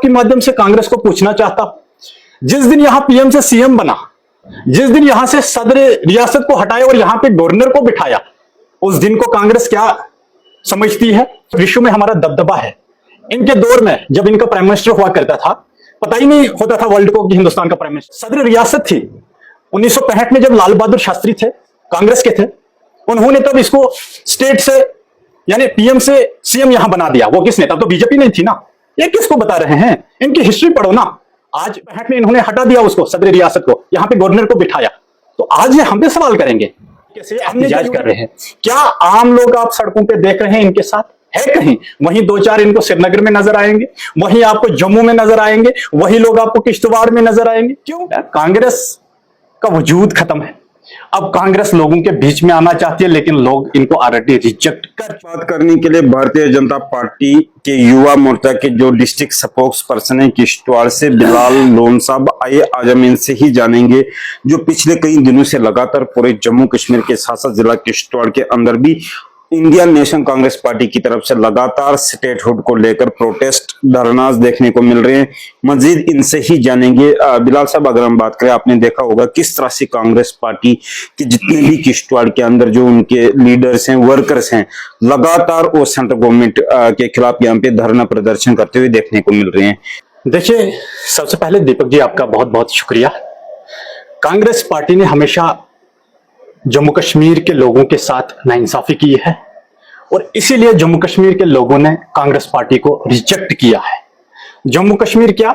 आपके माध्यम से कांग्रेस को पूछना चाहता हूं, जिस दिन यहां पीएम से सीएम बना, जिस दिन यहां से सदर रियासत को हटाया और यहां पे गवर्नर को बिठाया, उस दिन को कांग्रेस क्या समझती है? विश्व में हमारा दबदबा है। इनके दौर में जब इनका प्राइम मिनिस्टर हुआ करता था, पता ही नहीं होता था वर्ल्ड को कि हिंदुस्तान का प्राइम मिनिस्टर। सदर रियासत थी 1965 में, जब लाल बहादुर शास्त्री थे, कांग्रेस के थे, उन्होंने तब इसको स्टेट से यानी पीएम से सीएम यहां बना दिया। वो किसने? तब तो बीजेपी नहीं थी ना। ये किसको बता रहे हैं? इनकी हिस्ट्री पढ़ो ना। आज 65 में इन्होंने हटा दिया उसको, सदर रियासत को, यहां पे गवर्नर को बिठाया। तो आज ये हम पे सवाल करेंगे, कैसे एहतजाज कर रहे हैं? क्या आम लोग आप सड़कों पे देख रहे हैं इनके साथ? है कहीं? वहीं दो चार इनको श्रीनगर में नजर आएंगे, वहीं आपको जम्मू में नजर आएंगे, वही लोग आपको किश्तवाड़ में नजर आएंगे। क्यों? कांग्रेस का वजूद खत्म है। अब कांग्रेस लोगों के बीच में आना चाहती है, लेकिन लोग इनको ऑलरेडी रिजेक्ट कर। बात करने के लिए भारतीय जनता पार्टी के युवा मोर्चा के जो डिस्ट्रिक्ट स्पोक्स पर्सन है किश्तवाड़ से, बिलाल लोन साहब, आइए आज हम इनसे ही जानेंगे, जो पिछले कई दिनों से लगातार पूरे जम्मू कश्मीर के साथ साथ जिला किश्तवाड़ के अंदर भी इंडियन नेशनल कांग्रेस पार्टी की तरफ से लगातार स्टेटहुड को लेकर प्रोटेस्ट धरना देखने को मिल रहे हैं। मजीद इनसे ही जानेंगे। बिलाल साहब, अगर हम बात करें, आपने देखा होगा किस तरह से कांग्रेस पार्टी के जितने भी किश्तवाड़ के अंदर जो उनके लीडर्स हैं, वर्कर्स हैं, लगातार वो सेंट्रल गवर्नमेंट के खिलाफ यहाँ पे धरना प्रदर्शन करते हुए देखने को मिल रहे हैं। देखिए, सबसे पहले दीपक जी आपका बहुत बहुत शुक्रिया। कांग्रेस पार्टी ने हमेशा जम्मू कश्मीर के लोगों के साथ नाइंसाफी की है और इसीलिए जम्मू कश्मीर के लोगों ने कांग्रेस पार्टी को रिजेक्ट किया है। जम्मू कश्मीर क्या,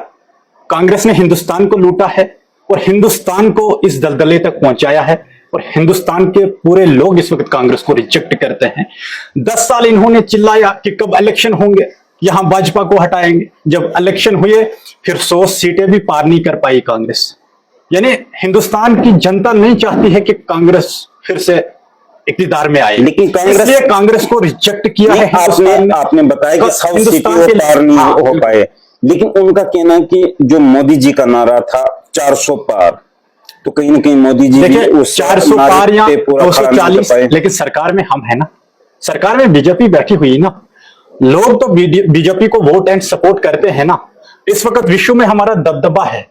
कांग्रेस ने हिंदुस्तान को लूटा है और हिंदुस्तान को इस दलदले तक पहुंचाया है और हिंदुस्तान के पूरे लोग इस वक्त कांग्रेस को रिजेक्ट करते हैं। 10 साल इन्होंने चिल्लाया कि कब इलेक्शन होंगे, यहां भाजपा को हटाएंगे। जब इलेक्शन हुए फिर 100 सीटें भी पार नहीं कर पाई कांग्रेस। यानी हिंदुस्तान की जनता नहीं चाहती है कि कांग्रेस फिर से इक्तिदार में आए, लेकिन कांग्रेस को रिजेक्ट किया है। आपने बताया कि 100 सीटें पार नहीं हो पाए, लेकिन उनका कहना है कि जो मोदी जी का नारा था 400 पार, तो कहीं ना कहीं मोदी जी देखिए 400 पार या 240, लेकिन सरकार में हम है ना, सरकार में बीजेपी बैठी हुई ना, लोग तो बीजेपी को वोट एंड सपोर्ट करते हैं ना। इस वक्त विश्व में हमारा दबदबा है।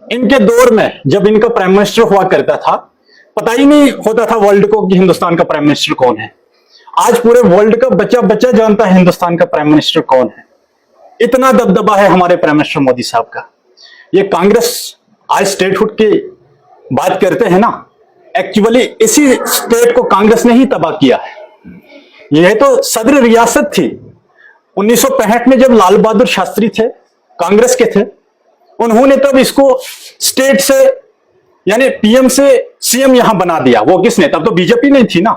इनके दौर में जब इनका प्राइम मिनिस्टर हुआ करता था, पता ही नहीं होता था वर्ल्ड को कि हिंदुस्तान का प्राइम मिनिस्टर कौन है। आज पूरे वर्ल्ड का बच्चा बच्चा जानता है हिंदुस्तान का प्राइम मिनिस्टर कौन है। इतना दबदबा है हमारे प्राइम मिनिस्टर मोदी साहब का। ये कांग्रेस आज स्टेटहुड की बात करते हैं ना, एक्चुअली इसी स्टेट को कांग्रेस ने ही तबाह किया है। यह तो सदर रियासत थी 1965 में, जब लाल बहादुर शास्त्री थे, कांग्रेस के थे, उन्होंने तब इसको स्टेट से यानी पीएम से सीएम यहां बना दिया। वो किसने? तब तो बीजेपी नहीं थी ना।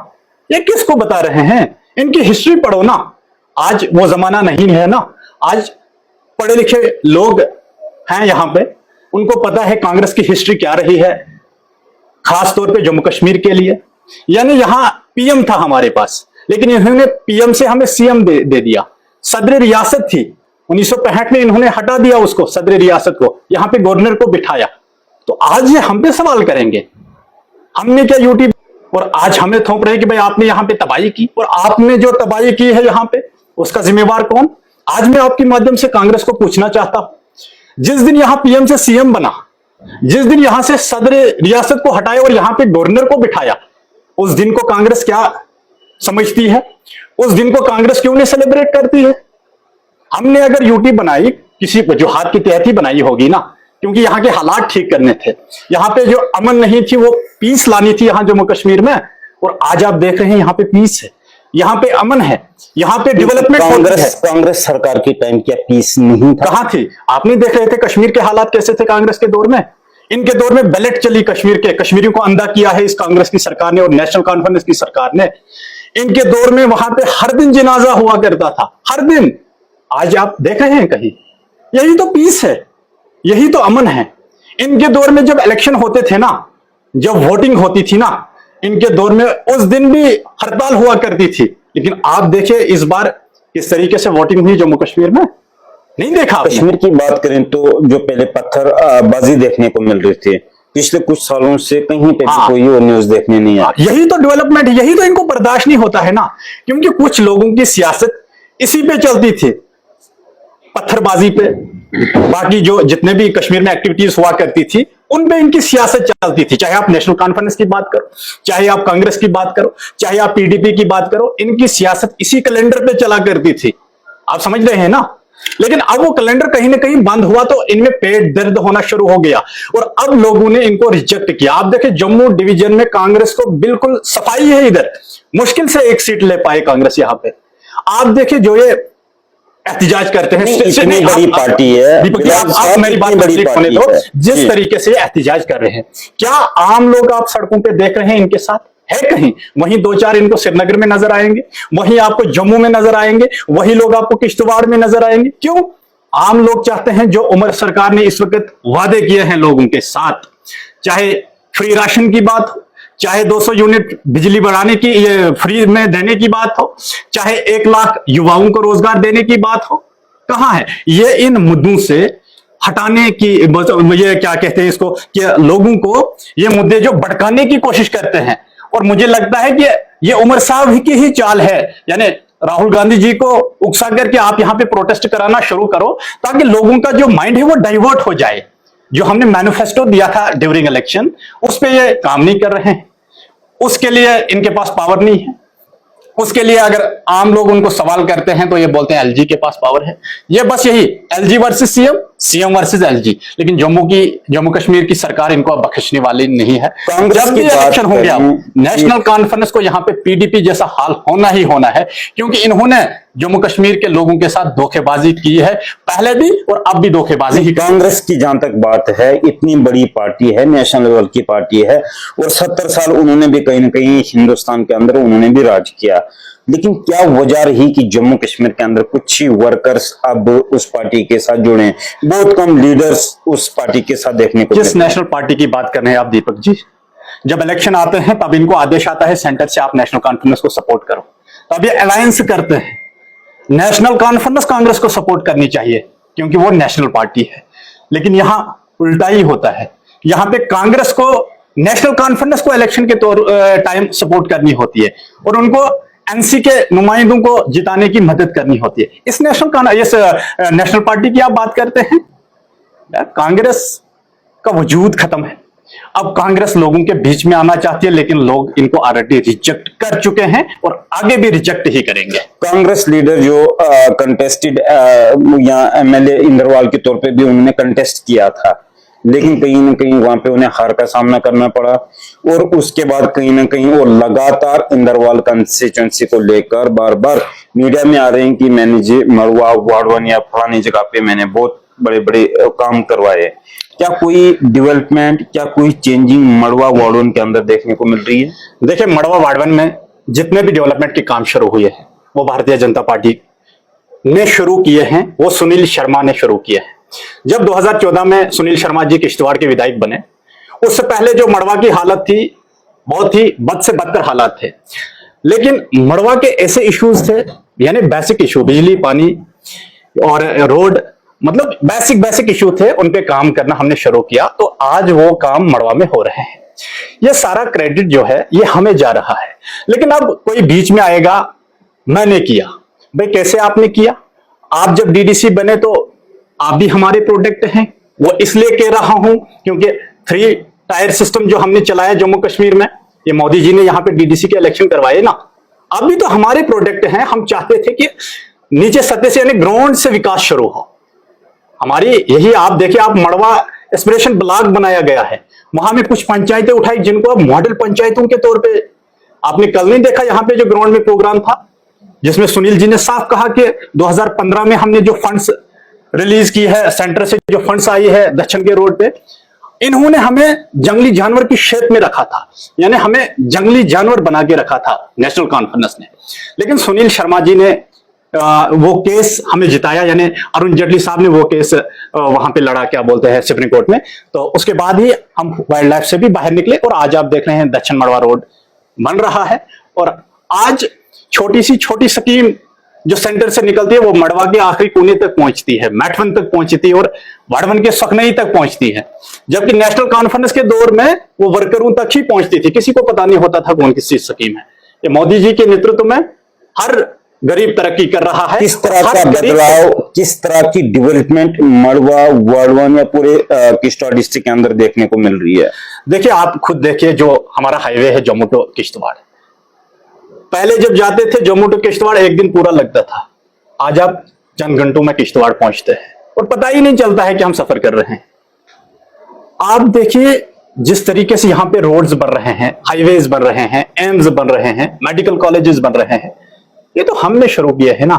ये किसको बता रहे हैं? इनकी हिस्ट्री पढ़ो ना। आज वो जमाना नहीं है ना। आज पढ़े लिखे लोग हैं यहां पे, उनको पता है कांग्रेस की हिस्ट्री क्या रही है, खास तौर पे जम्मू कश्मीर के लिए। यानी यहां पीएम था हमारे पास, लेकिन इन्होंने पीएम से हमें सीएम दे दिया। सदर रियासत थी 1965 में, इन्होंने हटा दिया उसको, सदर रियासत को, यहां पे गवर्नर को बिठाया। तो आज ये हम पे सवाल करेंगे, हमने क्या यूट्यूब, और आज हमें थोप रहे कि भाई आपने यहां पे तबाही की, और आपने जो तबाही की है यहां पे उसका जिम्मेवार कौन? आज मैं आपके माध्यम से कांग्रेस को पूछना चाहता हूं, जिस दिन यहां पीएम से सीएम बना, जिस दिन यहां से सदर रियासत को हटाया और यहां पे गवर्नर को बिठाया, उस दिन को कांग्रेस क्या समझती है? उस दिन को कांग्रेस क्यों नहीं सेलिब्रेट करती है? हमने अगर यूटी बनाई, किसी वजूहात के तहत ही बनाई होगी ना, क्योंकि यहाँ के हालात ठीक करने थे। यहाँ पे जो अमन नहीं थी, वो पीस लानी थी यहाँ जम्मू कश्मीर में, और आज आप देख रहे हैं यहाँ पे पीस है, यहाँ पे अमन है, यहाँ पे डेवलपमेंट है। कांग्रेस सरकार के टाइम क्या पीस नहीं था? कहां थी? आपने देख रहे थे कश्मीर के हालात कैसे थे कांग्रेस के दौर में। इनके दौर में बैलेट चली कश्मीर के, कश्मीरियों को अंधा किया है इस कांग्रेस की सरकार ने और नेशनल कॉन्फ्रेंस की सरकार ने। इनके दौर में वहां पे हर दिन जनाजा हुआ करता था, हर दिन। आज आप देख रहे हैं कहीं? यही तो पीस है, यही तो अमन है। इनके दौर में जब इलेक्शन होते थे ना, जब वोटिंग होती थी ना, इनके दौर में उस दिन भी हड़ताल हुआ करती थी। लेकिन आप देखिए इस बार किस तरीके से वोटिंग हुई जम्मू कश्मीर में, नहीं देखा। कश्मीर की बात करें तो जो पहले पत्थर बाजी देखने को मिल रही थी, पिछले कुछ सालों से कहीं पे कोई वो न्यूज देखने नहीं आ। यही तो डेवलपमेंट, यही तो इनको बर्दाश्त नहीं होता है ना, क्योंकि कुछ लोगों की सियासत इसी पे चलती थी, पत्थरबाजी पे, बाकी जो जितने भी कश्मीर में एक्टिविटीज हुआ करती थी उनपे इनकी सियासत चलती थी। चाहे आप नेशनल कॉन्फ्रेंस की बात करो, चाहे आप कांग्रेस की बात करो, चाहे आप पीडीपी की बात करो, इनकी सियासत इसी कैलेंडर पे चला करती थी। आप समझ रहे हैं ना। लेकिन अब वो कैलेंडर कहीं ना कहीं बंद हुआ तो इनमें पेट दर्द होना शुरू हो गया और अब लोगों ने इनको रिजेक्ट किया। आप देखें जम्मू डिवीजन में कांग्रेस को बिल्कुल सफाई है, इधर मुश्किल से एक सीट ले पाए कांग्रेस यहां पे। आप देखिए जो ये एहतिजाज करते हैं, इतनी बड़ी पार्टी है, दीपक जी, आप मेरी बात कंप्लीट होने दो। जिस तरीके से एहतिजाज कर रहे हैं, क्या आम लोग आप सड़कों पे देख रहे हैं इनके साथ है कहीं? वहीं दो चार इनको श्रीनगर में नजर आएंगे, वहीं आपको जम्मू में नजर आएंगे, वही लोग आपको किश्तवाड़ में नजर आएंगे। क्यों? आम लोग चाहते हैं जो उमर सरकार ने इस वक्त वादे किए हैं लोगों के साथ, चाहे फ्री राशन की बात हो, चाहे 200 यूनिट बिजली बढ़ाने की, ये फ्री में देने की बात हो, चाहे 1 लाख युवाओं को रोजगार देने की बात हो, कहां है ये? इन मुद्दों से हटाने की, ये क्या कहते हैं इसको, कि लोगों को ये मुद्दे जो भड़काने की कोशिश करते हैं। और मुझे लगता है कि ये उमर साहब की ही चाल है, यानी राहुल गांधी जी को उकसा करके आप यहां पे प्रोटेस्ट कराना शुरू करो ताकि लोगों का जो माइंड है वो डाइवर्ट हो जाए। जो हमने मैनिफेस्टो दिया था ड्यूरिंग इलेक्शन, उस पे ये काम नहीं कर रहे हैं। उसके लिए इनके पास पावर नहीं है। उसके लिए अगर आम लोग उनको सवाल करते हैं तो ये बोलते हैं एलजी के पास पावर है। ये बस यही LG versus CM, CM versus LG. लेकिन जम्मू कश्मीर की सरकार इनको अब बख्शने वाली नहीं है। जब भी इलेक्शन हो गया, नेशनल कॉन्फ्रेंस को यहाँ पे पीडीपी जैसा हाल होना ही होना है, क्योंकि इन्होंने जम्मू कश्मीर के लोगों के साथ धोखेबाजी की है पहले भी और अब भी धोखेबाजी ही। कांग्रेस की जहां तक बात है, इतनी बड़ी पार्टी है, नेशनल लेवल की पार्टी है और 70 साल उन्होंने भी कहीं ना कहीं हिंदुस्तान के अंदर उन्होंने भी राज किया। लेकिन क्या वजह रही कि जम्मू कश्मीर के अंदर कुछ ही वर्कर्स अब उस पार्टी के साथ जुड़े? बहुत कम लीडर्स उस पार्टी के साथ देखने को। जिस नेशनल पार्टी की बात कर रहे हैं आप दीपक जी, जब इलेक्शन आते हैं तब इनको आदेश आता है सेंटर से आप नेशनल कॉन्फ्रेंस को सपोर्ट करो, तब ये अलायंस करते हैं। नेशनल कॉन्फ्रेंस कांग्रेस को सपोर्ट करनी चाहिए क्योंकि वो नेशनल पार्टी है, लेकिन यहां उल्टा ही होता है। यहां पे कांग्रेस को नेशनल कॉन्फ्रेंस को इलेक्शन के टाइम सपोर्ट करनी होती है और उनको एनसी के नुमाइंदों को जिताने की मदद करनी होती है। इस नेशनल पार्टी की आप बात करते हैं, कांग्रेस का वजूद खत्म है। अब कांग्रेस लोगों के बीच में आना चाहती है, लेकिन लोग इनको ऑलरेडी रिजेक्ट कर चुके हैं और आगे भी रिजेक्ट ही करेंगे। कांग्रेस लीडर जो कंटेस्टेड या एमएलए इंदरवाल के तौर पे भी उन्होंने कंटेस्ट किया था, लेकिन कहीं ना कहीं वहां पे उन्हें हार का सामना करना पड़ा और उसके बाद कहीं ना कहीं वो लगातार इंदरवाल कंस्टिट्यूएंसी को लेकर बार बार मीडिया में आ रहे हैं कि मैंने जी मड़वा वाड़वन या फलानी जगह पे मैंने बहुत बड़े बड़े काम करवाए। क्या कोई डेवलपमेंट, क्या कोई चेंजिंग मड़वा वाड़वन के अंदर देखने को मिल रही है? देखिए, मड़वा वाड़वन में जितने भी डेवलपमेंट के काम शुरू हुए हैं वो भारतीय जनता पार्टी ने शुरू किए हैं, वो सुनील शर्मा ने शुरू किए हैं। जब 2014 में सुनील शर्मा जी किश्तवाड़ के विधायक बने, उससे पहले जो मड़वा की हालत थी बहुत ही बद से बदतर हालात थे। लेकिन मड़वा के ऐसे इश्यूज थे, यानी बेसिक इशू, बिजली, पानी और रोड, मतलब बेसिक इशू थे, उन पे काम करना हमने शुरू किया तो आज वो काम मड़वा में हो रहे हैं। ये सारा क्रेडिट जो है ये हमें जा रहा है। लेकिन अब कोई बीच में आएगा, मैंने किया। भाई कैसे आपने किया? आप जब डीडीसी बने तो आप भी हमारे प्रोडक्ट हैं। वो इसलिए कह रहा हूं क्योंकि 3 टायर सिस्टम जो हमने चलाया जम्मू कश्मीर में, ये मोदी जी ने यहाँ पे डीडीसी के इलेक्शन करवाए ना, अब भी तो हमारे प्रोडक्ट हैं। हम चाहते थे कि नीचे सतह से यानी ग्राउंड से विकास शुरू हो। हमारी यही, आप देखिए, आप मड़वा एस्पिरेशन ब्लॉक बनाया गया है, वहां में कुछ पंचायतें उठाई जिनको अब मॉडल पंचायतों के तौर पे आपने कल नहीं देखा। यहाँ पे जो ग्राउंड में प्रोग्राम था जिसमें सुनील जी ने साफ कहा कि 2015 में हमने जो फंड्स रिलीज की है, सेंटर से जो फंड्स आई है दक्षिण के रोड पे, इन्होंने हमें जंगली जानवर की शेप में रखा था, यानी हमें जंगली जानवर बना के रखा था नेशनल कॉन्फ्रेंस ने। लेकिन सुनील शर्मा जी ने वो केस हमें जिताया, यानी अरुण जेटली साहब ने वो केस वहां पे लड़ा, क्या बोलते हैं, सुप्रीम कोर्ट में। तो उसके बाद ही हम वाइल्ड लाइफ से भी बाहर निकले और आज आप देख रहे हैं दक्षिण मड़वा रोड बन रहा है। और आज छोटी स्कीम जो सेंटर से निकलती है वो मड़वा के आखिरी कोने तक पहुंचती है, मैठवन तक पहुंचती है और वाड़वन के सकनई तक पहुंचती है। जबकि नेशनल कॉन्फ्रेंस के दौर में वो वर्करों तक ही पहुंचती थी, किसी को पता नहीं होता था कौन किस चीज स्कीम है। ये मोदी जी के नेतृत्व में हर गरीब तरक्की कर रहा है। किस तरह हर का गरीब बदलाव, किस तरह की डेवलपमेंट मड़वा, वार्ड 1 या पूरे किश्तवाड़ डिस्ट्रिक्ट के अंदर देखने को मिल रही है? देखिए, आप खुद देखिए, जो हमारा हाईवे है जम्मू टू किश्तवाड़, पहले जब जाते थे जम्मू टू किश्तवाड़ एक दिन पूरा लगता था, आज आप चंद घंटों में किश्तवाड़ पहुंचते हैं और पता ही नहीं चलता है कि हम सफर कर रहे हैं। आप देखिए जिस तरीके से यहाँ पे रोड्स बन रहे हैं, हाईवेज बन रहे हैं, एम्स बन रहे हैं, मेडिकल कॉलेजेस बन रहे हैं, ये तो हमने शुरू किया है ना।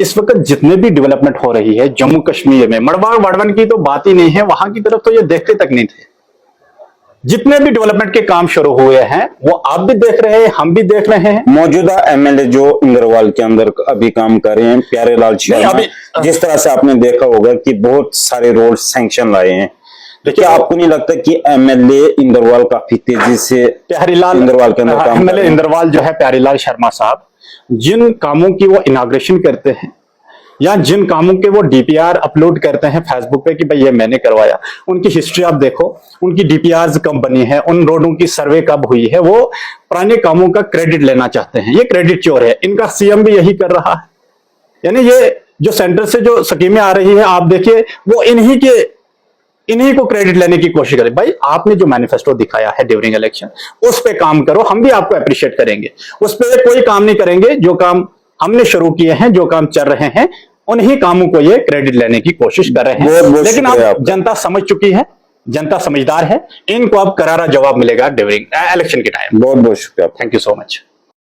इस वक्त जितने भी डेवलपमेंट हो रही है जम्मू कश्मीर में, मड़वा वाड़वन की तो बात ही नहीं है, वहां की तरफ तो ये देखते तक नहीं थे। जितने भी डेवलपमेंट के काम शुरू हुए हैं वो आप भी देख रहे हैं, हम भी देख रहे हैं। मौजूदा एमएलए जो इंद्रवाल के अंदर अभी काम कर रहे हैं, प्यारेलाल शर्मा, जिस तरह से आपने देखा होगा कि बहुत सारे रोड सैंक्शन लाए हैं, देखिए आपको नहीं लगता कि एमएलए इंद्रवाल काफी तेजी से प्यारेलाल इंद्रवाल के अंदर काम कर एमएलए रहे हैं? इंद्रवाल जो है प्यारेलाल शर्मा साहब, जिन कामों की वो इनाग्रेशन करते हैं या जिन कामों के वो डीपीआर अपलोड करते हैं फेसबुक पे कि भाई ये मैंने करवाया, उनकी हिस्ट्री आप देखो, उनकी डीपीआर कब बनी है, उन रोडों की सर्वे कब हुई है, वो पुराने कामों का क्रेडिट लेना चाहते हैं। ये क्रेडिट चोर है, इनका सीएम भी यही कर रहा है। यानी ये जो सेंटर से जो स्कीमें आ रही है आप देखिए, वो इन्हीं को क्रेडिट लेने की कोशिश करें। भाई आपने जो मैनिफेस्टो दिखाया है ड्यूरिंग इलेक्शन, उस पे काम करो, हम भी आपको अप्रिशिएट करेंगे। उस पे कोई काम नहीं करेंगे, जो काम हमने शुरू किए हैं, जो काम चल रहे हैं, उन्हीं कामों को ये क्रेडिट लेने की कोशिश कर रहे हैं। लेकिन अब जनता समझ चुकी है, जनता समझदार है, इनको अब करारा जवाब मिलेगा ड्यूरिंग इलेक्शन के टाइम। बहुत बहुत शुक्रिया। Thank you so much.